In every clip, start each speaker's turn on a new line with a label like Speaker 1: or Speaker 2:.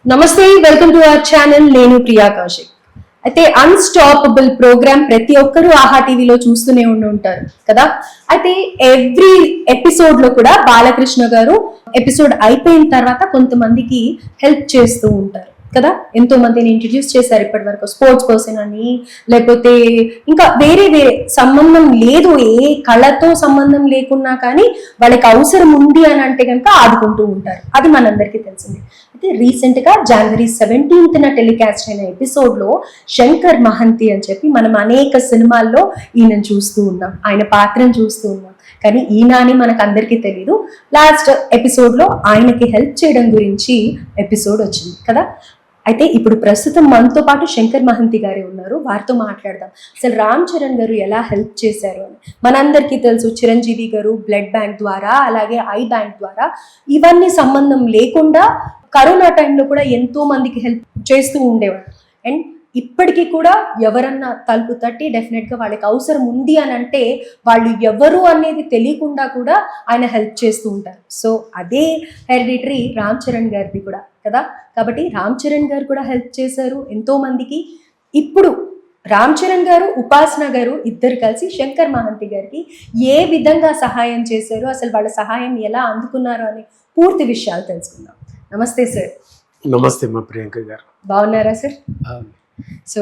Speaker 1: నమస్తే, welcome to our channel. నేను ప్రియా కౌశిక్. అయితే అన్స్టాపబుల్ ప్రోగ్రామ్ ప్రతి ఒక్కరూ ఆహా టీవీలో చూస్తూనే ఉంటారు కదా. అయితే ఎవ్రీ ఎపిసోడ్ లో కూడా బాలకృష్ణ గారు ఎపిసోడ్ అయిపోయిన తర్వాత కొంతమందికి హెల్ప్ చేస్తూ ఉంటారు కదా. ఎంతో మందిని ఇంట్రడ్యూస్ చేశారు ఇప్పటి వరకు, స్పోర్ట్స్ పర్సన్ అని, లేకపోతే ఇంకా వేరే వేరే సంబంధం లేదు, ఏ కళతో సంబంధం లేకున్నా కానీ వాళ్ళకి అవసరం ఉంది అని అంటే కనుక ఆదుకుంటూ ఉంటారు. అది మనందరికీ తెలిసింది. అయితే రీసెంట్ గా January 17th టెలికాస్ట్ అయిన ఎపిసోడ్ లో శంకర్ మహంతి అని చెప్పి మనం అనేక సినిమాల్లో ఈయన చూస్తూ ఉన్నాం, ఆయన పాత్రను చూస్తూ ఉన్నాం. కానీ ఈయన అని మనకు అందరికీ తెలీదు. లాస్ట్ ఎపిసోడ్ లో ఆయనకి హెల్ప్ చేయడం గురించి ఎపిసోడ్ వచ్చింది కదా. అయితే ఇప్పుడు ప్రస్తుతం మనతో పాటు శంకర్ మహంతి గారే ఉన్నారు, వారితో మాట్లాడదాం. అసలు రామ్ చరణ్ గారు ఎలా హెల్ప్ చేశారు అని. మనందరికీ తెలుసు, చిరంజీవి గారు బ్లడ్ బ్యాంక్ ద్వారా, అలాగే ఐ బ్యాంక్ ద్వారా, ఇవన్నీ సంబంధం లేకుండా కరోనా టైంలో కూడా ఎంతో మందికి హెల్ప్ చేస్తూ ఉండేవాడు. అండ్ ఇప్పటికీ కూడా ఎవరన్నా తలుపు తట్టి డెఫినెట్ గా వాళ్ళకి అవసరం ఉంది అని అంటే వాళ్ళు ఎవరు అనేది తెలియకుండా కూడా ఆయన హెల్ప్ చేస్తూ ఉంటారు. సో అదే హెరిడిటరీ రామ్ చరణ్ గారిది కూడా కదా. కాబట్టి రామ్ చరణ్ గారు కూడా హెల్ప్ చేశారు ఎంతో మందికి. ఇప్పుడు రామ్ చరణ్ గారు, ఉపాసన గారు ఇద్దరు కలిసి శంకర్ మహంతి గారికి ఏ విధంగా సహాయం చేశారు, అసలు వాళ్ళ సహాయం ఎలా అందుకున్నారు అనే పూర్తి విషయాలు తెలుసుకుందాం. నమస్తే సార్.
Speaker 2: నమస్తే మా ప్రియాంక గారు.
Speaker 1: బాగున్నారా సార్? సో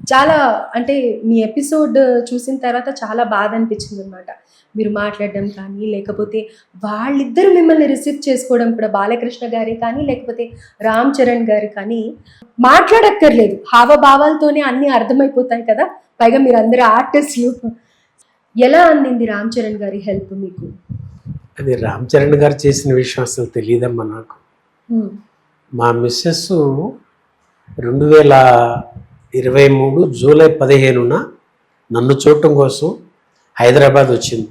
Speaker 1: చాలా అంటే మీ ఎపిసోడ్ చూసిన తర్వాత చాలా బాధ అనిపించింది అనమాట. మీరు మాట్లాడడం కానీ, లేకపోతే వాళ్ళిద్దరూ మిమ్మల్ని రిసీవ్ చేసుకోవడం కూడా, బాలకృష్ణ గారే కానీ లేకపోతే రామ్ చరణ్ గారు కానీ, మాట్లాడక్కర్లేదు, హావభావాలతోనే అన్నీ అర్థమైపోతాయి కదా. పైగా మీరు అందరూ ఆర్టిస్టులు. ఎలా అందింది రామ్ చరణ్ గారి హెల్ప్ మీకు?
Speaker 2: అది రామ్ చరణ్ గారు చేసిన విషయం అసలు తెలియదమ్మా నాకు. మా మిస్సెస్ 2023 జూలై 15న నన్ను చూడటం కోసం హైదరాబాద్ వచ్చింది.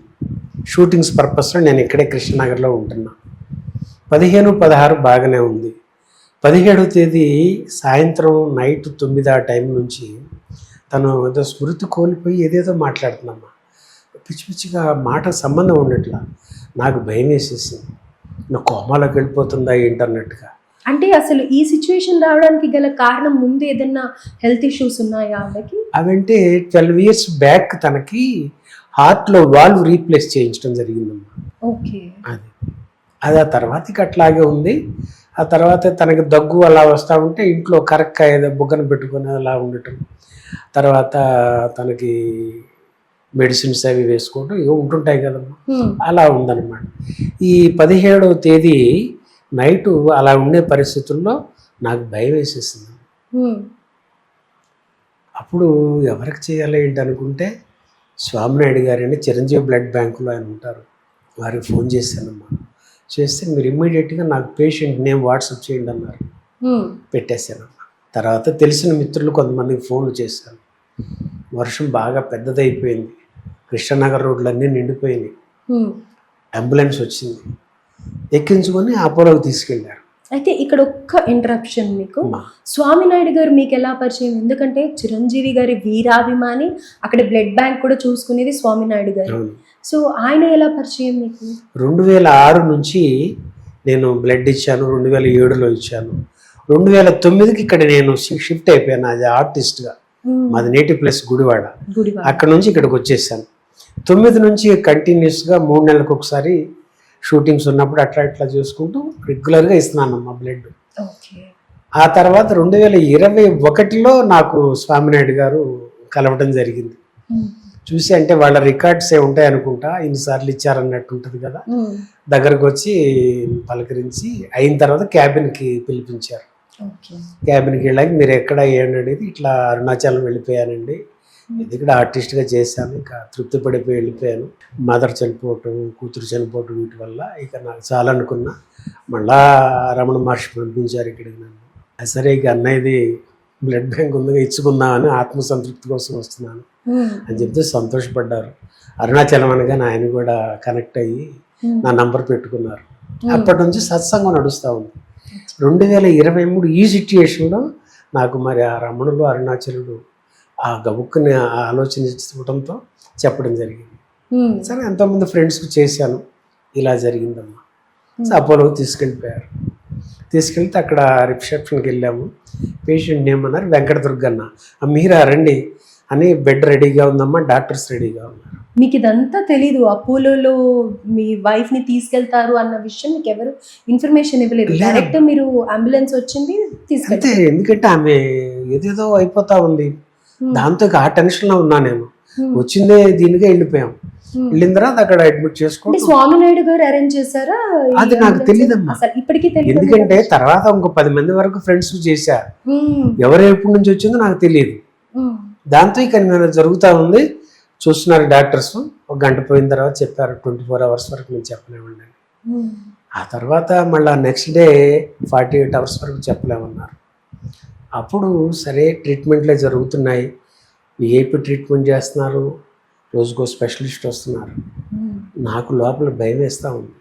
Speaker 2: షూటింగ్స్ పర్పస్లో నేను ఇక్కడే కృష్ణనగర్లో ఉంటున్నా. 15, 16 బాగానే ఉంది. 17వ తేదీ సాయంత్రం నైట్ 9 ఆ టైం నుంచి తను ఏదో స్మృతి కోల్పోయి ఏదేదో మాట్లాడుతున్నామ్మా. పిచ్చి పిచ్చిగా మాట సంబంధం ఉన్నట్లా నాకు భయం వేసేసింది. నా కోమాలోకి వెళ్ళిపోతుందా ఏంటన్నట్టుగా.
Speaker 1: అంటే అసలు ఈ సిచ్యువేషన్ రావడానికి గల కారణం ముందు ఏదన్నా హెల్త్ ఇష్యూస్ ఉన్నాయా ఆవిడకి?
Speaker 2: అవంటే 12 years బ్యాక్ తనకి హార్ట్లో వాల్వ్ రీప్లేస్ చేయించడం జరిగిందమ్మా.
Speaker 1: ఓకే.
Speaker 2: అది ఆ తర్వాతకి అట్లాగే ఉంది. ఆ తర్వాత తనకి దగ్గు అలా వస్తూ ఉంటే ఇంట్లో కరక్కాయ ఏదో బుగ్గన పెట్టుకుని అలా ఉండటం, తర్వాత తనకి మెడిసిన్స్ అవి వేసుకోవడం ఇవి ఉంటుంటాయి కదమ్మా, అలా ఉందన్నమాట. ఈ 17వ తేదీ నైటు అలా ఉండే పరిస్థితుల్లో నాకు భయం వేసేసింది. అప్పుడు ఎవరికి చేయాలి ఏంటి అనుకుంటే, స్వామినాయుడు గారని చిరంజీవి బ్లడ్ బ్యాంకులో ఆయన ఉంటారు, వారికి ఫోన్ చేశానమ్మా. చేస్తే మీరు ఇమ్మీడియట్గా నాకు పేషెంట్ నేమ్ వాట్సాప్ చేయండి అన్నారు. పెట్టేశానమ్మా. తర్వాత తెలిసిన మిత్రులు కొంతమందికి ఫోన్లు చేశాను. వర్షం బాగా పెద్దదైపోయింది, కృష్ణనగర్ రోడ్లన్నీ నిండిపోయినాయి. అంబులెన్స్ వచ్చింది, ఎక్కించుకొని అపోలోకి తీసుకెళ్ళారు.
Speaker 1: అయితే ఇక్కడ ఒక్క ఇంటరప్షన్, మీకు స్వామినాయుడు గారు మీకు ఎలా పరిచయం? ఎందుకంటే చిరంజీవి గారి వీరాభిమాని, అక్కడ బ్లడ్ బ్యాంక్ కూడా చూసుకునేది స్వామినాయుడు గారు. సో ఆయన ఎలా పరిచయం మీకు?
Speaker 2: 2006 నుంచి నేను బ్లడ్ ఇచ్చాను, 2007లో ఇచ్చాను. 2009కి ఇక్కడ నేను షిఫ్ట్ అయిపోయాను అది ఆర్టిస్ట్గా. మాది నేటివ్ ప్లేస్ గుడివాడ. అక్కడ నుంచి ఇక్కడికి వచ్చేసాను. 9 నుంచి కంటిన్యూస్గా 3 నెలలకు ఒకసారి షూటింగ్స్ ఉన్నప్పుడు అట్లా ఇట్లా చూసుకుంటూ రెగ్యులర్గా ఇస్తున్నానమ్మా బ్లడ్. ఆ తర్వాత 2021లో నాకు స్వామినాయుడు గారు కలవడం జరిగింది. చూసి అంటే వాళ్ళ రికార్డ్స్ ఏ ఉంటాయి అనుకుంటా, ఇన్నిసార్లు ఇచ్చారన్నట్టు ఉంటుంది కదా. దగ్గరకు వచ్చి పలకరించి అయిన తర్వాత క్యాబిన్కి పిలిపించారు. క్యాబిన్కి వెళ్ళాక మీరు ఎక్కడ ఏంటి అనేది, ఇట్లా అరుణాచలం వెళ్ళిపోయానండి, ఇది ఇక్కడ ఆర్టిస్ట్గా చేశాను, ఇంకా తృప్తి పడిపోయి వెళ్ళిపోయాను. మదర్ చనిపోవటం, కూతురు చనిపోవటం, వీటి వల్ల ఇక నాకు చాలా అనుకున్నా. మళ్ళా రమణ మహర్షి పంపించారు ఇక్కడికి నన్ను. సరే ఇక అన్నయ్యది బ్లడ్ బ్యాంక్ ఉందిగా ఇచ్చుకుందామని ఆత్మసంతృప్తి కోసం వస్తున్నాను అని చెప్తే సంతోషపడ్డారు. అరుణాచలం అనగానే ఆయన కూడా కనెక్ట్ అయ్యి నా నంబర్ పెట్టుకున్నారు. అప్పటి నుంచి సత్సంగం నడుస్తూ ఉంది. 2023 ఈ సిచ్యుయేషన్లో నాకు మరి ఆ రమణులు, అరుణాచలుడు ఆ గబుక్కుని ఆలోచించడంతో చెప్పడం జరిగింది. సరే ఎంతోమంది ఫ్రెండ్స్కి చేశాను, ఇలా జరిగిందమ్మా. అపోలోకి తీసుకెళ్ళిపోయారు. తీసుకెళ్తే అక్కడ రిసెప్షన్కి వెళ్ళాము. పేషెంట్ నేమ్ అన్నారు వెంకట దుర్గన్న. మీరా రండి అని, బెడ్ రెడీగా ఉందమ్మా, డాక్టర్స్ రెడీగా ఉన్నారు.
Speaker 1: మీకు ఇదంతా తెలీదు, అపోలోలో మీ వైఫ్ ని తీసుకెళ్తారు అన్న విషయం మీకు ఎవరు ఇన్ఫర్మేషన్ ఇవ్వలేదు?
Speaker 2: లేదు.
Speaker 1: డైరెక్ట్ మీరు అంబులెన్స్ వచ్చింది తీసుకెళ్తే
Speaker 2: అంతే, ఎందుకంటే ఆమె ఏదేదో అయిపోతా ఉంది, దాంతో ఆ టెన్షన్ లో ఉన్నా నేను. వచ్చిందే దీనిగా వెళ్ళిపోయాం. వెళ్ళిన తర్వాత అక్కడ అడ్మిట్ చేసుకోండి.
Speaker 1: స్వామినాయుడు గారు అరేంజ్ చేశారా?
Speaker 2: అది నాకు తెలియదమ్మా,
Speaker 1: అసలు ఇప్పటికీ తెలియదు.
Speaker 2: ఎందుకంటే తర్వాత ఇంకో 10 మంది వరకు ఫ్రెండ్స్ చేశా, ఎవరు ఎప్పటి నుంచి వచ్చిందో నాకు తెలియదు. దాంతో ఇక నేను జరుగుతూ ఉంది, చూస్తున్నారు డాక్టర్స్. 1 గంట పోయిన తర్వాత చెప్పారు 24 అవర్స్ వరకు నేను చెప్పలేమండి. ఆ తర్వాత మళ్ళీ నెక్స్ట్ డే 48 అవర్స్ వరకు చెప్పలేమన్నారు. అప్పుడు సరే ట్రీట్మెంట్లే జరుగుతున్నాయి, విఐపి ట్రీట్మెంట్ చేస్తున్నారు, రోజుకో స్పెషలిస్ట్ వస్తున్నారు. నాకు లోపల భయం వేస్తూ ఉంది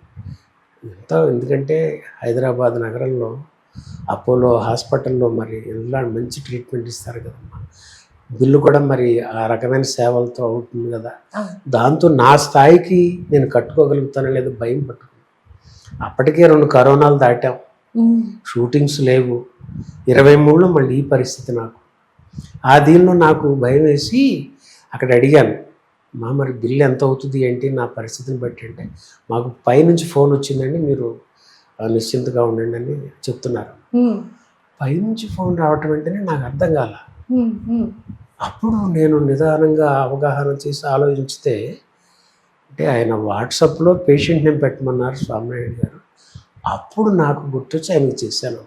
Speaker 2: ఎంతో, ఎందుకంటే హైదరాబాద్ నగరంలో అపోలో హాస్పిటల్లో మరి ఎలా మంచి ట్రీట్మెంట్ ఇస్తారు కదమ్మా, బిల్లు కూడా మరి ఆ రకమైన సేవలతో అవుతుంది కదా. దాంతో నా స్థాయికి నేను కట్టుకోగలుగుతానో లేదో భయం పట్టుకుంది. అప్పటికే 2 కరోనాలు దాటాం, షూటింగ్స్ లేవు, 23లో మళ్ళీ ఈ పరిస్థితి నాకు. ఆ దీనిలో నాకు భయం వేసి అక్కడ అడిగాను, మరి బిల్లు ఎంత అవుతుంది ఏంటి నా పరిస్థితిని బట్టి అంటే, మాకు పైనుంచి ఫోన్ వచ్చిందండి, మీరు నిశ్చింతగా ఉండండి అని చెప్తున్నారు. పైనుంచి ఫోన్ రావటం వెంటనే నాకు అర్థం కాల. అప్పుడు నేను నిదానంగా అవగాహన చేసి ఆలోచిస్తే, అంటే ఆయన వాట్సాప్లో పేషెంట్ నేమ్ పెట్టమన్నారు స్వామినాయుడు గారు. అప్పుడు నాకు గుర్తొచ్చి ఆయనకి చేశాను.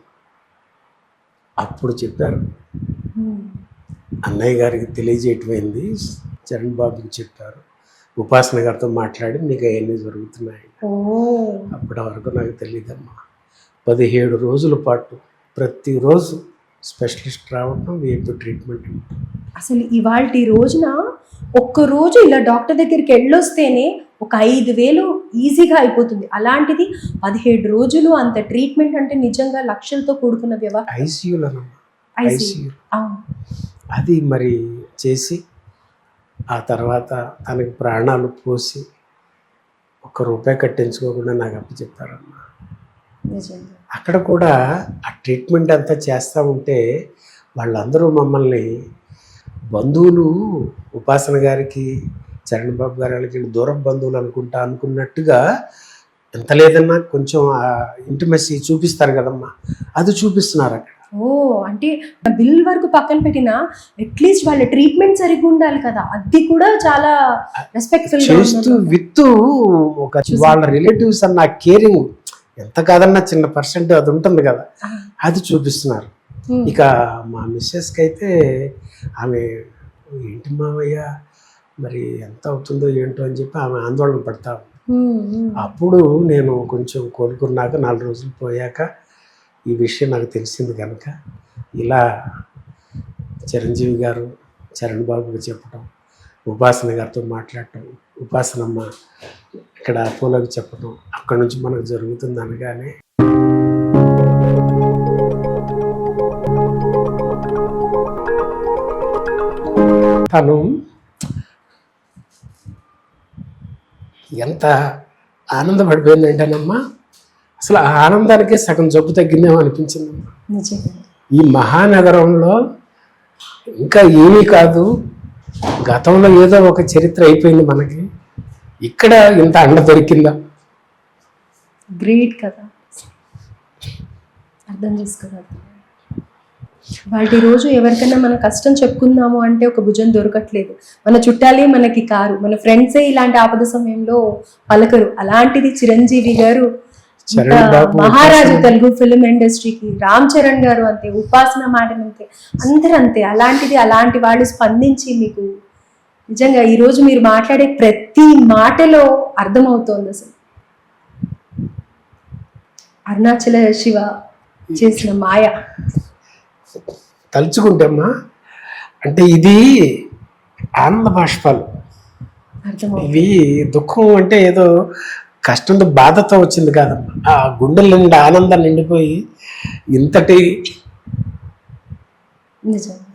Speaker 2: అప్పుడు చెప్పారు, అన్నయ్య గారికి తెలియజేయటమైంది, చరణ్ బాబుకి చెప్పారు, ఉపాసన గారితో మాట్లాడి మీకు అవన్నీ జరుగుతున్నాయి. అప్పటి వరకు నాకు తెలియదమ్మా. 17 రోజుల పాటు ప్రతిరోజు స్పెషలిస్ట్ రావడం, విఐపి ట్రీట్మెంట్.
Speaker 1: అసలు ఇవాల్టి రోజున ఒక్కరోజు ఇలా డాక్టర్ దగ్గరికి వెళ్ళొస్తేనే ఒక 5,000 ఈజీగా అయిపోతుంది. అలాంటిది 17 రోజులు అంత ట్రీట్మెంట్ అంటే నిజంగా లక్షలతో కూడుకున్న వ్యవహారం.
Speaker 2: ఐసీయూలో అది మరి చేసి ఆ తర్వాత తనకి ప్రాణాలు పోసి ₹1 కట్టించుకోకుండా నాకు అప్పచెప్పారమ్మా. అక్కడ కూడా ఆ ట్రీట్మెంట్ అంతా చేస్తూ ఉంటే వాళ్ళందరూ మమ్మల్ని బంధువులు, ఉపాసన గారికి చరణ్ బాబు గారు వాళ్ళకి దూరం బంధువులు అనుకున్నట్టుగా, ఎంత లేదన్నా కొంచెం ఆ ఇంటిమెసీ చూపిస్తారు కదమ్మా, అది చూపిస్తున్నారు అక్కడ.
Speaker 1: అంటే బిల్ వరకు పక్కన పెట్టినా అట్లీస్ట్ వాళ్ళ ట్రీట్మెంట్ సరిగ్గా ఉండాలి కదా, అది కూడా చాలా రెస్పెక్ట్ఫుల్
Speaker 2: చేస్తూ విత్ ఒక వాళ్ళ రిలేటివ్స్ అన్న కేరింగ్, ఎంత కాదన్నా చిన్న పర్సెంట్ అది ఉంటుంది కదా, అది చూపిస్తున్నారు. ఇక మా మిస్సెస్కి అయితే ఆమె ఏంటి మావయ్య మరి ఎంత అవుతుందో ఏంటో అని చెప్పి ఆమె ఆందోళన పడతా. అప్పుడు నేను కొంచెం కోలుకున్నాక 4 రోజులు పోయాక ఈ విషయం నాకు తెలిసింది కనుక ఇలా చిరంజీవి గారు చరణ్ బాబుకి చెప్పటం, ఉపాసన గారితో మాట్లాడటం, ఉపాసనమ్మ ఇక్కడ అపోలోకి చెప్పటం, అక్కడ నుంచి మనకు జరుగుతుంది అనగానే తను ఎంత ఆనందపడిపోయిందంటేనమ్మా, అసలు ఆ ఆనందానికే సగం జబ్బు తగ్గిందేమో అనిపించిందమ్మా. ఈ మహానగరంలో ఇంకా ఏమీ కాదు, గతంలో ఏదో ఒక చరిత్ర అయిపోయింది మనకి, ఇక్కడ ఇంత అండ దొరికిందా?
Speaker 1: గ్రేట్ కదా, అర్థం చేసుకోగలుగుతాం. వాటి రోజు ఎవరికైనా మన కష్టం చెప్పుకుందాము అంటే ఒక భుజం దొరకట్లేదు, మన చుట్టాలే మనకి కారు, మన ఫ్రెండ్సే ఇలాంటి ఆపద సమయంలో పలకరు. అలాంటిది చిరంజీవి గారు, మహారాజు తెలుగు ఫిల్మ్ ఇండస్ట్రీకి, రామ్ చరణ్ గారు అంతే, ఉపాసన మేడం అంతే, అందరూ అంతే. అలాంటిది అలాంటి వాళ్ళు స్పందించి మీకు నిజంగా ఈరోజు మీరు మాట్లాడే ప్రతి మాటలో అర్థమవుతోంది అసలు అరుణాచల శివ చేసిన మాయ.
Speaker 2: తలుచుకుంటేమ్మా అంటే ఇది ఆనంద బాష్పాలు, ఇవి దుఃఖం అంటే ఏదో కష్టంతో బాధతో వచ్చింది కాదమ్మా, ఆ గుండెల నిండా ఆనందం నిండిపోయి ఇంతటి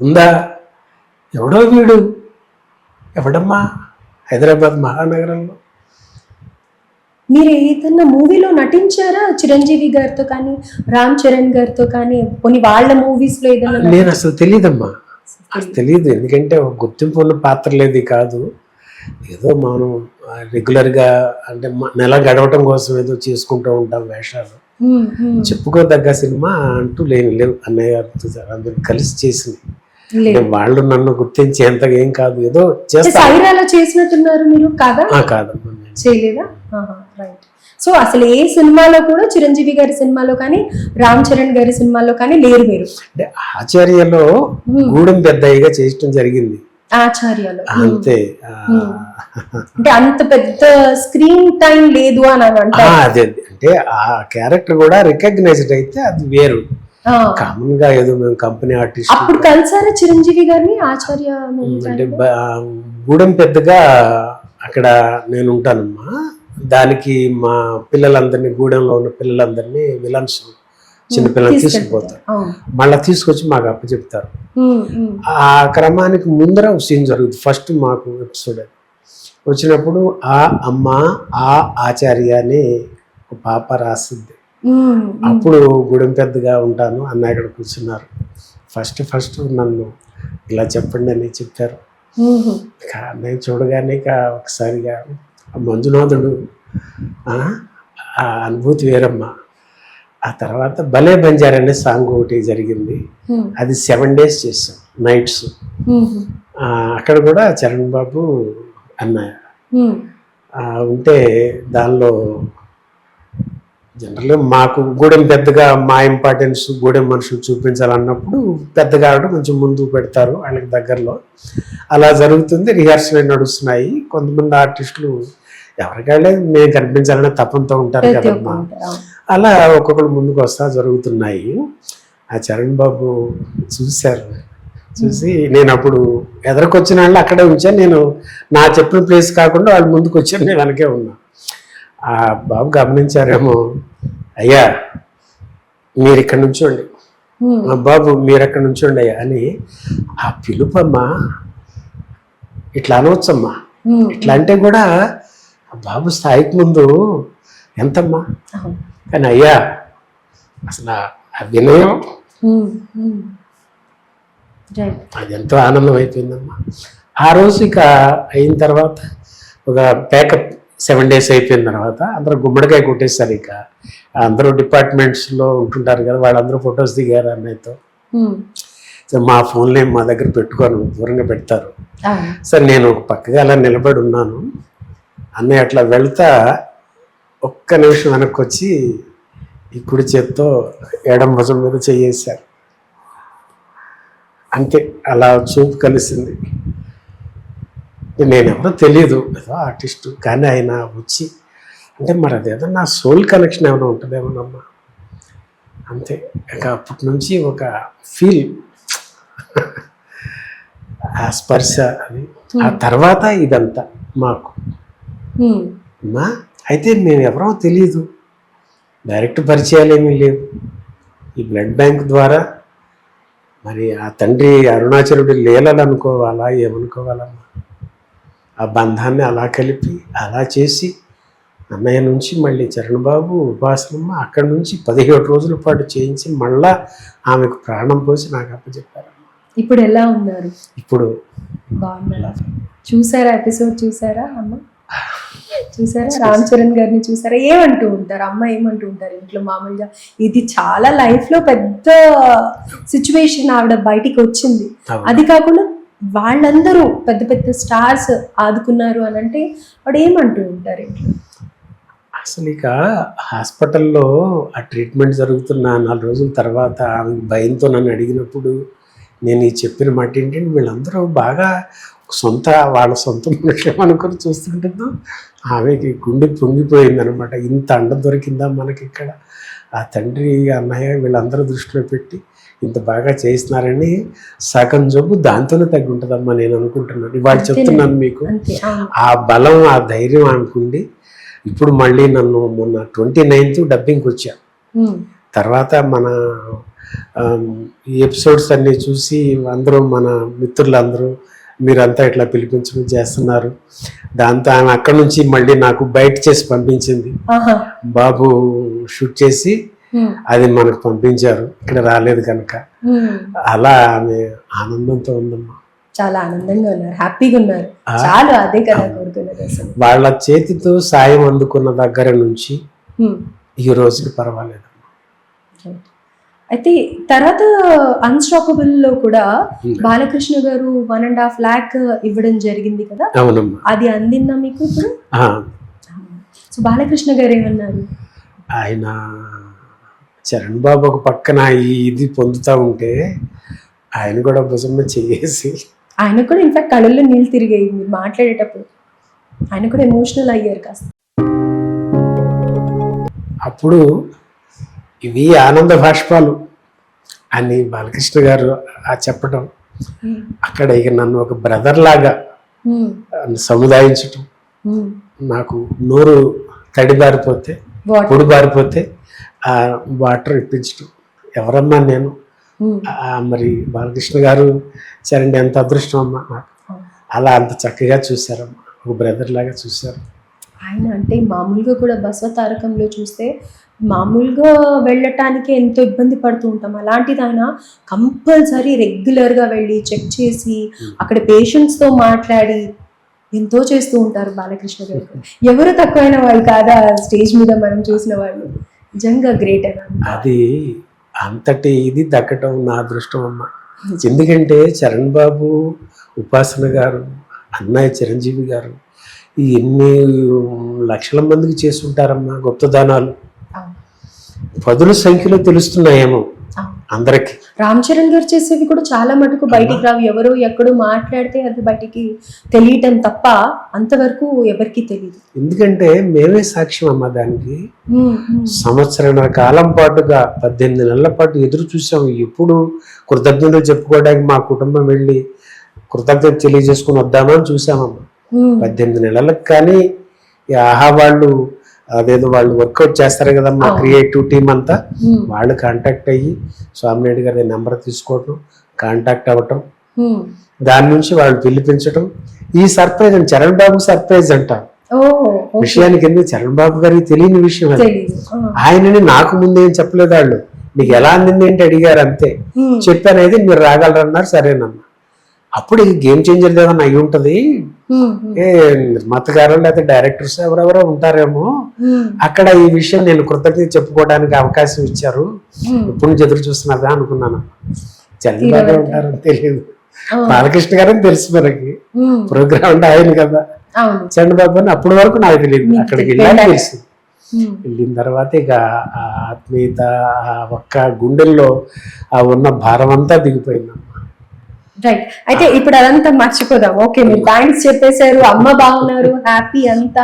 Speaker 2: ఉందా? ఎవడో వీడు, ఎవడమ్మా హైదరాబాద్ మహానగరంలో.
Speaker 1: మీరు ఏదన్నా మూవీలో నటించారా చిరంజీవి గారితో కానీ రామ్ చరణ్ గారితో కానీ కొన్ని వాళ్ళ మూవీస్ లో ఏదైనా
Speaker 2: నేను అసలు తెలియదమ్మా, అసలు తెలియదు. ఎందుకంటే ఒక గుర్తింపు ఉన్న పాత్రలు ఏది కాదు. ఏదో మనం రెగ్యులర్గా అంటే నెల గడవటం కోసం ఏదో చేసుకుంటూ ఉంటాం వేషాలు. చెప్పుకోదగ్గ సినిమా అంటూ లేవు అన్నయ్య గారితో అందరూ కలిసి చేసింది. వాళ్ళు నన్ను గుర్తించేంతగా ఏం కాదు, ఏదో
Speaker 1: సైరాలో చేసినట్టున్నారు మీరు కాదా?
Speaker 2: కాదమ్మా,
Speaker 1: చేయలేదా? రైట్. సో అసలు ఏ సినిమాలో కూడా చిరంజీవి గారి సినిమాలో కానీ రామ్ చరణ్ గారి సినిమాలో కానీ లేరు మీరు?
Speaker 2: అంటే ఆచార్యలో గూడెం పెద్దయ్యగా చేయటం జరిగింది.
Speaker 1: ఆచార్యలో
Speaker 2: అంతే.
Speaker 1: అంటే అంత పెద్ద స్క్రీన్ టైం లేదు అని అంటారు.
Speaker 2: అదే అంటే ఆ క్యారెక్టర్ కూడా రికగ్నైజ్డ్ అయితే అది వేరు. కామన్ గా ఏదో మేము కంపెనీ ఆర్టిస్ట్.
Speaker 1: అప్పుడు కలిసారా చిరంజీవి గారిని ఆచార్య?
Speaker 2: అంటే గూడెం పెద్దగా అక్కడ నేను ఉంటానమ్మా. దానికి మా పిల్లలందరినీ, గూడెంలో ఉన్న పిల్లలందరినీ విలన్స్ చిన్నపిల్లలు తీసుకుపోతారు. మళ్ళీ తీసుకొచ్చి మాకు అప్పచెప్తారు. ఆ క్రమానికి ముందర ఒక సీన్ జరుగుతుంది. ఫస్ట్ మాకు ఎపిసోడ్ వచ్చినప్పుడు ఆ అమ్మ ఆ ఆచార్య అని ఒక పాప రాస్తుంది. అప్పుడు గూడెం పెద్దగా ఉంటాను అన్న ఇక్కడ కూర్చున్నారు. ఫస్ట్ నన్ను ఇలా చెప్పండి అని చెప్పారు. నేను చూడగానే ఒకసారిగా మంజునాథుడు ఆ అనుభూతి వేరమ్మా. ఆ తర్వాత భలే బంజార్ అనే సాంగ్ ఒకటి జరిగింది. అది 7 days చేసాం, నైట్స్. అక్కడ కూడా చరణ్ బాబు అన్నయ్య ఉంటే దానిలో జనరల్గా మాకు గూడెం పెద్దగా మా ఇంపార్టెన్స్ గూడెం మనుషులు చూపించాలన్నప్పుడు పెద్దగా కొంచెం ముందు పెడతారు వాళ్ళకి దగ్గరలో. అలా జరుగుతుంది. రిహార్సల్ నడుస్తున్నాయి. కొంతమంది ఆర్టిస్టులు ఎవరికాళ్ళే మేము కనిపించాలనే తపంతో ఉంటారు కదమ్మా. అలా ఒక్కొక్కరు ముందుకు వస్తా జరుగుతున్నాయి. ఆ చరణ్ బాబు చూశారు. చూసి నేను అప్పుడు ఎదరికొచ్చిన వాళ్ళు అక్కడే ఉంచాను. నేను నా చెప్పిన ప్లేస్ కాకుండా వాళ్ళు ముందుకు వచ్చాను, నేను వెనకే ఉన్నా. ఆ బాబు గమనించారేమో, అయ్యా మీరు ఇక్కడ నుంచోండి, బాబు మీరు అక్కడ నుంచోండి అయ్యా అని ఆ పిలుపమ్మా. ఇట్లా అనవచ్చమ్మా, ఇట్లా అంటే కూడా బాబు స్థాయికి ముందు ఎంతమ్మా. కానీ అయ్యా అసలు ఆ వినయం అది ఎంతో ఆనందం అయిపోయిందమ్మా. ఆ రోజు ఇక అయిన తర్వాత ఒక ప్యాకప్ 7 days అయిపోయిన తర్వాత అందరూ గుమ్మడికాయ కొట్టేస్తారు. ఇక అందరూ డిపార్ట్మెంట్స్లో ఉంటుంటారు కదా, వాళ్ళందరూ ఫొటోస్ దిగారు అన్నయ్యతో. మా ఫోన్లే మా దగ్గర పెట్టుకోను, దూరంగా పెడతారు. సరే నేను ఒక పక్కగా అలా నిలబడి ఉన్నాను. అన్నయ్య అట్లా వెళ్తా ఒక్క నిమిషం వెనక్కి వచ్చి ఈ కుడి చేత్తో ఎడం భుజం మీద చేయేశారు. అంతే, అలా చూపు కలిసింది. నేనెవరో తెలియదు, ఏదో ఆర్టిస్టు. కానీ ఆయన వచ్చి అంటే మరి అదేదో నా సోల్ కనెక్షన్ ఏమైనా ఉంటుందేమోనమ్మా. అంతే. ఇక అప్పటి నుంచి ఒక ఫీల్, ఆ స్పర్శ అది. ఆ తర్వాత ఇదంతా మాకు అమ్మా. అయితే మేము ఎవరో తెలియదు, డైరెక్ట్ పరిచయాలు ఏమీ లేవు. ఈ బ్లడ్ బ్యాంక్ ద్వారా మరి ఆ తండ్రి అరుణాచలుడి లీలలు అనుకోవాలా ఏమనుకోవాలమ్మా. ఆ బంధాన్ని అలా కలిపి అలా చేసి అన్నయ్య నుంచి మళ్ళీ చరణ్ బాబు ఉపాసనమ్మ అక్కడి నుంచి 17 రోజుల పాటు చేయించి మళ్ళా ఆమెకు ప్రాణం పోసి నాకు అప్పచెప్పారు.
Speaker 1: ఇప్పుడు ఎలా ఉన్నారు?
Speaker 2: ఇప్పుడు
Speaker 1: బాగున్నారు. చూసారా ఎపిసోడ్? చూసారా అమ్మ? చూసారా రామ్ చరణ్ గారిని? చూసారా? ఏమంటూ ఉంటారు అమ్మ, ఏమంటూ ఉంటారు ఇంట్లో మామూలుగా? ఇది చాలా లైఫ్ లో పెద్ద సిచ్యువేషన్, ఆవిడ బయటికి వచ్చింది. అది కాకుండా వాళ్ళందరూ పెద్ద పెద్ద స్టార్స్ ఆదుకున్నారు అని అంటే ఆవిడ ఏమంటూ ఉంటారు ఇంట్లో?
Speaker 2: అసలు ఇక హాస్పిటల్లో ఆ ట్రీట్మెంట్ జరుగుతున్న 4 రోజుల తర్వాత ఆమె భయంతో నన్ను అడిగినప్పుడు నేను ఈ చెప్పిన మాట ఏంటంటే, వీళ్ళందరూ బాగా వాళ్ళ సొంత మనుషులు అనుకుని చూస్తుంటుందో ఆమెకి గుండె పొంగిపోయిందనమాట. ఇంత అండ దొరికిందా మనకి ఇక్కడ. ఆ తండ్రి అన్నయ్య వీళ్ళందరూ దృష్టిలో పెట్టి ఇంత బాగా చేస్తున్నారని సగం జబ్బు దాంతోనే తగ్గి ఉంటుందమ్మా నేను అనుకుంటున్నాను. ఇవాళ చెప్తున్నాను మీకు. ఆ బలం, ఆ ధైర్యం అనుకుంది. ఇప్పుడు మళ్ళీ నన్ను మొన్న 29th డబ్బింగ్కి వచ్చా. తర్వాత మన ఈ ఎపిసోడ్స్ అన్నీ చూసి అందరూ మన మిత్రులందరూ మీరంతా ఇట్లా పిలిపించడం చేస్తున్నారు. దాంతో ఆమె అక్కడ నుంచి మళ్ళీ నాకు బయట చేసి పంపించింది.
Speaker 1: ఆహా.
Speaker 2: బాబు షూట్ చేసి అది మనకు పంపించారు, ఇక్కడ రాలేదు కనుక. అలా ఆమె ఆనందంతో ఉందమ్మా.
Speaker 1: చాలా ఆనందంగా ఉన్నారు, హ్యాపీగా ఉన్నారు. చాలా అదే కదా కోరుకున్నది అసలు.
Speaker 2: వాళ్ళ చేతితో సాయం అందుకున్న దగ్గర నుంచి ఈ రోజుకి పర్వాలేదు.
Speaker 1: అయితే తర్వాత అన్స్టాపబుల్ లో కూడా బాలకృష్ణ గారు 1.5 lakh ఇవ్వడం జరిగింది కదా.
Speaker 2: అవునమ్మా.
Speaker 1: అది అందిందా మీకు ఇప్పుడు? సో బాలకృష్ణ గారు ఏమన్నారు?
Speaker 2: ఆయన చరణ్ బాబు ఒక పక్కన ఇది పొందుతా ఉంటే ఆయన కూడా భుజం మీద చెయ్యేసి,
Speaker 1: ఆయన కూడా ఇన్ఫాక్ట్ కళ్ళల్లో నీళ్ళు తిరిగాయి మీరు మాట్లాడేటప్పుడు. ఆయన కూడా ఎమోషనల్ అయ్యారు కాస్త.
Speaker 2: అప్పుడు ఇవి ఆనంద భాష్పాలు అని బాలకృష్ణ గారు చెప్పడం, అక్కడ ఇక నన్ను ఒక బ్రదర్ లాగా సముదాయించటం, నాకు నోరు తడిబారిపోతే పొడి బారిపోతే ఆ వాటర్ ఇప్పించటం. ఎవరమ్మా నేను, మరి బాలకృష్ణ గారు చరణ్ ఎంత అదృష్టం అమ్మా నాకు. అలా అంత చక్కగా చూశారమ్మా, ఒక బ్రదర్ లాగా చూశారు.
Speaker 1: ఆయన అంటే మామూలుగా కూడా బసవ తారకంలో చూస్తే మామూలుగా వెళ్ళటానికి ఎంతో ఇబ్బంది పడుతూ ఉంటాం. అలాంటిది ఆయన కంపల్సరీ రెగ్యులర్గా వెళ్ళి చెక్ చేసి అక్కడ పేషెంట్స్తో మాట్లాడి ఎంతో చేస్తూ ఉంటారు బాలకృష్ణ గారు. ఎవరు తక్కువైన వాళ్ళు కాదా స్టేజ్ మీద మనం చూసిన వాళ్ళు. నిజంగా గ్రేట్ అని.
Speaker 2: అది అంతటి ఇది దక్కటం నా అదృష్టం అమ్మ. ఎందుకంటే చరణ్ బాబు, ఉపాసన గారు, అన్నయ్య చిరంజీవి గారు ఎన్ని లక్షల మందికి చేస్తుంటారమ్మా గుప్తదానాలు. పదుల సంఖ్యలో తెలుస్తున్నాయేమో అందరికి.
Speaker 1: రామ్ చరణ్ గారు చేసేవి కూడా చాలా మటుకు బయటికి రావు. ఎవరో ఎక్కడో మాట్లాడితే అది బయటికి తెలియటం తప్ప అంతవరకు ఎవరికి తెలియదు.
Speaker 2: ఎందుకంటే మేమే సాక్ష్యం అమ్మా దానికి. సంవత్సరాల కాలం పాటుగా 18 నెలల పాటు ఎదురు చూసాము. ఎప్పుడు కృతజ్ఞతలు చెప్పుకోవడానికి మా కుటుంబం వెళ్ళి కృతజ్ఞత తెలియజేసుకుని వద్దామని చూసామమ్మా. 18 నెలలకు. కానీ ఆహా వాళ్ళు అదేదో వాళ్ళు వర్కౌట్ చేస్తారు కదా మా క్రియేటివ్ టీం అంతా, వాళ్ళు కాంటాక్ట్ అయ్యి స్వామినాయుడు గారి నెంబర్ తీసుకోవటం, కాంటాక్ట్ అవ్వటం, దాని నుంచి వాళ్ళు పిలిపించటం. ఈ సర్ప్రైజ్ అని చరణ్ బాబు సర్ప్రైజ్ అంట. విషయానికి ఎందుకు చరణ్ బాబు గారికి తెలియని విషయం అది. ఆయనని నాకు ముందేం చెప్పలేదు. వాళ్ళు మీకు ఎలా అందింది ఏంటి అడిగారు, అంతే. చెప్పానైతే మీరు రాగలరన్నారు. సరేనమ్మా. అప్పుడు గేమ్ చేంజర్ ఏదన్నా అయి ఉంటది, ఏ నిర్మాతగారు లేకపోతే డైరెక్టర్స్ ఎవరెవరో ఉంటారేమో, అక్కడ ఈ విషయం నేను కృతజ్ఞత చెప్పుకోవడానికి అవకాశం ఇచ్చారు, ఎప్పుడు నుంచి ఎదురు చూస్తున్నదా అనుకున్నాను. చంద్రబాబు ఉంటారని తెలియదు, బాలకృష్ణ గారని తెలుసు మనకి, ప్రోగ్రామ్ అంటే ఆయన కదా. చంద్రబాబు అని అప్పటి వరకు నాకు తెలియదు. అక్కడికి వెళ్ళాక తెలుసు. వెళ్ళిన తర్వాత ఇక ఆ ఆత్మీయత, ఆ ఒక్క గుండెల్లో ఆ ఉన్న భారం అంతా దిగిపోయిందమ్మా.
Speaker 1: రైట్. అయితే ఇప్పుడు అదంతా మర్చిపోదాం. ఓకే, మీరు థ్యాంక్స్ చెప్పేశారు, అమ్మ బాగున్నారు, హ్యాపీ అంతా.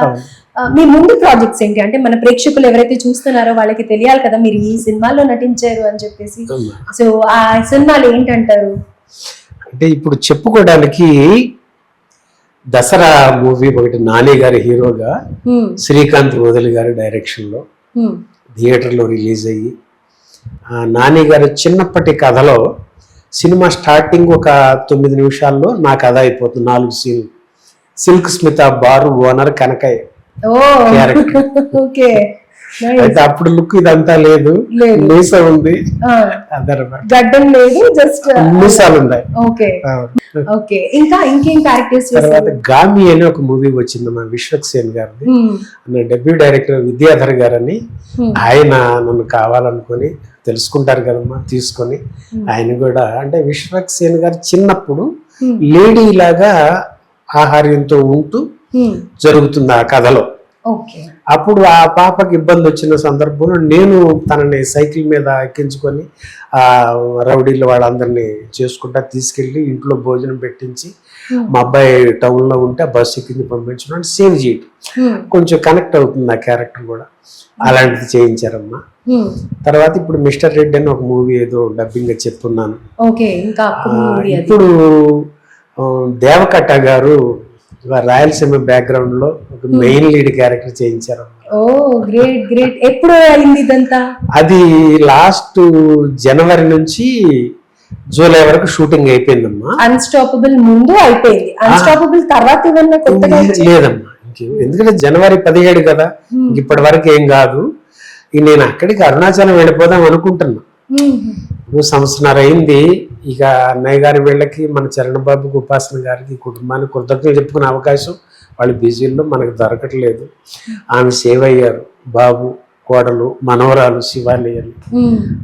Speaker 1: మీ ముందు ప్రాజెక్ట్స్ ఏంటి అంటే మన ప్రేక్షకులు ఎవరైతే చూస్తున్నారో వాళ్ళకి తెలియాలి కదా మీరు ఈ సినిమాలో నటించారు అని చెప్పేసి. సో ఆ సినిమాలు ఏంటంటారు?
Speaker 2: అంటే ఇప్పుడు చెప్పుకోవడానికి దసరా మూవీ ఒకటి నాని గారి హీరోగా, శ్రీకాంత్ వదలి గారి డైరెక్షన్ లో థియేటర్లో రిలీజ్ అయ్యి, నాని గారి చిన్నప్పటి కథలో సినిమా స్టార్టింగ్ ఒక 9 నిమిషాల్లో నా కథ అయిపోతుంది. 4 సీన్లు. సిల్క్ స్మిత బారు ఓనర్ కనకయ్య క్యారెక్టర్. అయితే అప్పుడు లుక్ ఇదంతా లేదు, మీస ఉంది,
Speaker 1: గడ్డం లేదు, జస్ట్
Speaker 2: మీసాలు ఉన్నాయి.
Speaker 1: ఇంకా ఇంకేం క్యారెక్టర్స్?
Speaker 2: తర్వాత గామి అని ఒక మూవీ వచ్చింది మా విశ్వక్సేన్ గారిది. డెబ్యూ డైరెక్టర్ విద్యాధర్ గారని, ఆయన నన్ను కావాలనుకొని తెలుసుకుంటారు కదమ్మా, తీసుకొని ఆయన కూడా అంటే విశ్వక్సేన్ గారు చిన్నప్పుడు లేడీ లాగా ఆహార్యంతో ఉంటూ జరుగుతుంది ఆ కథలో. అప్పుడు ఆ పాపకి ఇబ్బంది వచ్చిన సందర్భంలో నేను తనని సైకిల్ మీద ఎక్కించుకొని ఆ రౌడీలు వాళ్ళందరినీ చేసుకుంటా తీసుకెళ్లి ఇంట్లో భోజనం పెట్టించి, మా అబ్బాయి టౌన్ లో ఉంటే ఆ బస్సు ఎక్కించి పంపించడం, సేవ్ చేయటం. కొంచెం కనెక్ట్ అవుతుంది ఆ క్యారెక్టర్ కూడా. అలాంటిది చేయించారమ్మా. తర్వాత ఇప్పుడు మిస్టర్ రెడ్డి అని ఒక మూవీ ఏదో డబ్బింగ్ చెప్పున్నాను. ఇప్పుడు దేవకట్ట గారు రాయలసీమ బ్యాక్గ్రౌండ్ లో ఒక మెయిన్ లీడ్ క్యారెక్టర్ చేయించారు.
Speaker 1: ఎప్పుడు అయింది ఇదంతా?
Speaker 2: అది లాస్ట్ జనవరి నుంచి జూలై వరకు షూటింగ్ అయిపోయిందమ్మా.
Speaker 1: అన్స్టాపబుల్ ముందు అయిపోయింది, అన్స్టాపబుల్ తర్వాత ఏమన్నా కొత్తగా
Speaker 2: లేదమ్మా. ఎందుకంటే జనవరి 17 కదా, ఇప్పటి వరకు ఏం కాదు. నేను అక్కడికి అరుణాచలం వెళ్ళిపోదాం అనుకుంటున్నా. ఇప్పుడు సంవత్సరాలు అయింది. ఇక అన్నయ్య గారి వీళ్ళకి, మన చరణ్ బాబుకి, ఉపాసన గారికి, కుటుంబానికి కృతజ్ఞతలు చెప్పుకునే అవకాశం వాళ్ళు బిజీల్లో మనకు దొరకట్లేదు. ఆమె సేవ్ అయ్యారు, బాబు, కోడలు, మనవరాలు, శివాలయాలు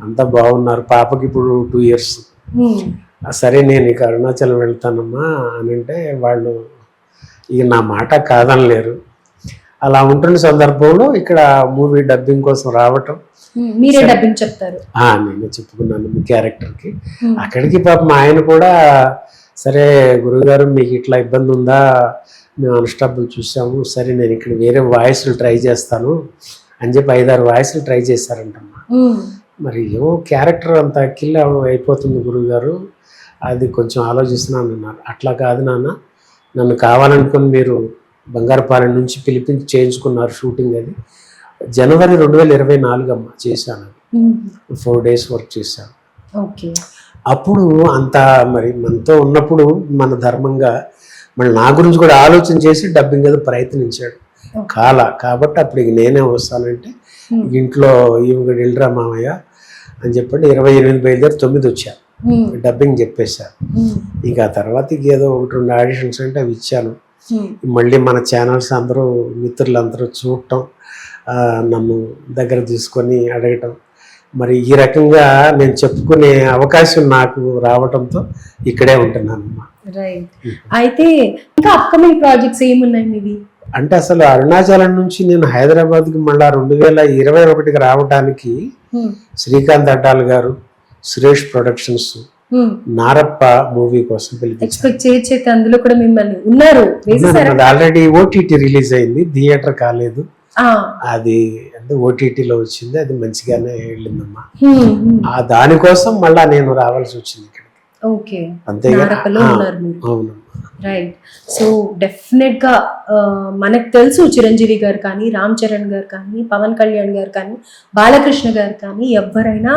Speaker 2: అంతా బాగున్నారు. పాపకి ఇప్పుడు 2 years. సరే నేను ఇక అరుణాచలం వెళ్తానమ్మా అని అంటే వాళ్ళు ఇక నా మాట కాదనలేరు. అలా ఉంటున్న సందర్భంలో ఇక్కడ మూవీ డబ్బింగ్ కోసం రావటం,
Speaker 1: మీరే డబ్బింగ్ చెప్తారు?
Speaker 2: నేను చెప్పుకున్నాను మీ క్యారెక్టర్కి. అక్కడికి పాపం ఆయన కూడా సరే గురువుగారు మీకు ఇట్లా ఇబ్బంది ఉందా, మేము అన్స్టాపబుల్ చూసాము, సరే నేను ఇక్కడ వేరే వాయిస్లు ట్రై చేస్తాను అని చెప్పి 5-6 వాయిస్లు ట్రై చేశారంటమ్మా. మరి ఏమో క్యారెక్టర్ అంత కిల్ అయిపోతుంది గురువుగారు, అది కొంచెం ఆలోచిస్తున్నాను అన్నారు. అట్లా కాదు నాన్న, నన్ను కావాలనుకుని మీరు బంగారుపాలెం నుంచి పిలిపించి చేయించుకున్నారు షూటింగ్. అది జనవరి 2024 అమ్మ చేశాను. 4 days వర్క్ చేశాను. అప్పుడు అంత మరి మనతో ఉన్నప్పుడు మన ధర్మంగా మళ్ళీ నా గురించి కూడా ఆలోచన చేసి డబ్బింగ్ ఏదో ప్రయత్నించాడు కాబట్టి అప్పుడు ఇక నేనే వస్తానంటే ఇంట్లో ఈమె వెళ్ళరా మామయ్య అని చెప్పండి. 28 బయలుదేరి 9 వచ్చాను, డబ్బింగ్ చెప్పేశాను. ఇంకా ఆ తర్వాత ఏదో 1-2 ఆడిషన్స్ అంటే అవి ఇచ్చాను. మళ్ళీ మన ఛానల్స్ అందరూ మిత్రులందరూ చూడటం, నన్ను దగ్గర తీసుకొని అడగటం, మరి ఈ రకంగా నేను చెప్పుకునే అవకాశం నాకు రావటంతో ఇక్కడే ఉంటున్నానమ్మా.
Speaker 1: అయితే ఇంకా అప్కమింగ్ ప్రాజెక్ట్స్ ఏమున్నాయి మీవి?
Speaker 2: అంటే అసలు అరుణాచలం నుంచి నేను హైదరాబాద్కి మళ్ళా 2021 రావడానికి శ్రీకాంత్ అడ్డాల్ గారు, సురేష్ ప్రొడక్షన్స్ నారప్ప మూవీ కోసం
Speaker 1: పిలిపించారు. అందులో కూడా మిమ్మల్ని ఉన్నారు.
Speaker 2: ఆల్రెడీ OTT రిలీజ్ అయింది, థియేటర్ కాలేదు. అది అంటే OTTలో వచ్చింది, అది మంచిగానే వెళ్ళిందమ్మా. దానికోసం మళ్ళా నేను రావాల్సి వచ్చింది ఇక్కడికి. అంతేగా. అవును.
Speaker 1: రైట్. సో డెఫినెట్ గా మనకు తెలుసు చిరంజీవి గారు కానీ, రామ్ చరణ్ గారు కానీ, పవన్ కళ్యాణ్ గారు కానీ, బాలకృష్ణ గారు కానీ, ఎవరైనా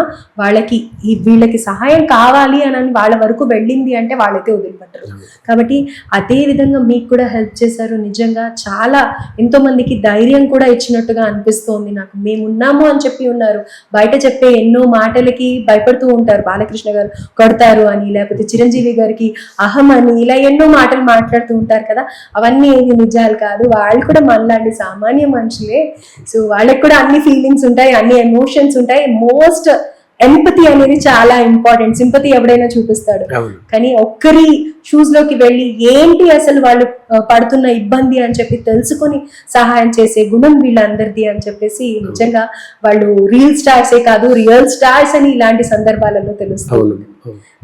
Speaker 1: వీళ్ళకి సహాయం కావాలి అని వాళ్ళ వరకు వెళ్ళింది అంటే వాళ్ళైతే వదిలిపెట్టరు. కాబట్టి అదే విధంగా మీకు కూడా హెల్ప్ చేశారు. నిజంగా చాలా ఎంతో మందికి ధైర్యం కూడా ఇచ్చినట్టుగా అనిపిస్తోంది నాకు. మేము ఉన్నాము అని చెప్పి ఉన్నారు. బయట చెప్పే ఎన్నో మాటలకి భయపడుతూ ఉంటారు. బాలకృష్ణ గారు కొడతారు అని, లేకపోతే చిరంజీవి గారికి అహం అని, ఇలా ఎన్నో మాటలు మాట్లాడుతూ ఉంటారు కదా. అవన్నీ ఏవి నిజాలు కాదు. వాళ్ళు కూడా మనలాంటి సామాన్య మనుషులే. సో వాళ్ళకి కూడా అన్ని ఫీలింగ్స్ ఉంటాయి, అన్ని ఎమోషన్స్ ఉంటాయి. మోస్ట్ ఎంపతి అనేది చాలా ఇంపార్టెంట్. సింపతి ఎవడైనా చూపిస్తాడు, కానీ ఒక్కరి షూస్ లోకి వెళ్ళి ఏంటి అసలు వాళ్ళు పడుతున్న ఇబ్బంది అని చెప్పి తెలుసుకొని సహాయం చేసే గుణం వీళ్ళందరిది అని చెప్పేసి నిజంగా వాళ్ళు రియల్ స్టార్సే కాదు, రియల్ స్టార్స్ అని ఇలాంటి సందర్భాలలో తెలుస్తుంది.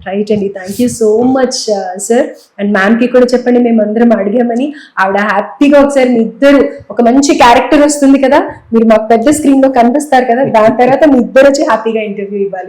Speaker 1: రైట్ అండి, thank you so much sir. And ma'am కి కూడా చెప్పండి మేము అందరం అడిగామని. ఆవిడ హ్యాపీగా ఒకసారి మీ ఇద్దరు ఒక మంచి క్యారెక్టర్ వస్తుంది కదా, మీరు మాకు పెద్ద స్క్రీన్ లో కనిపిస్తారు కదా, దాని తర్వాత మీ ఇద్దరు వచ్చి హ్యాపీగా ఇంటర్వ్యూ ఇవ్వాలి.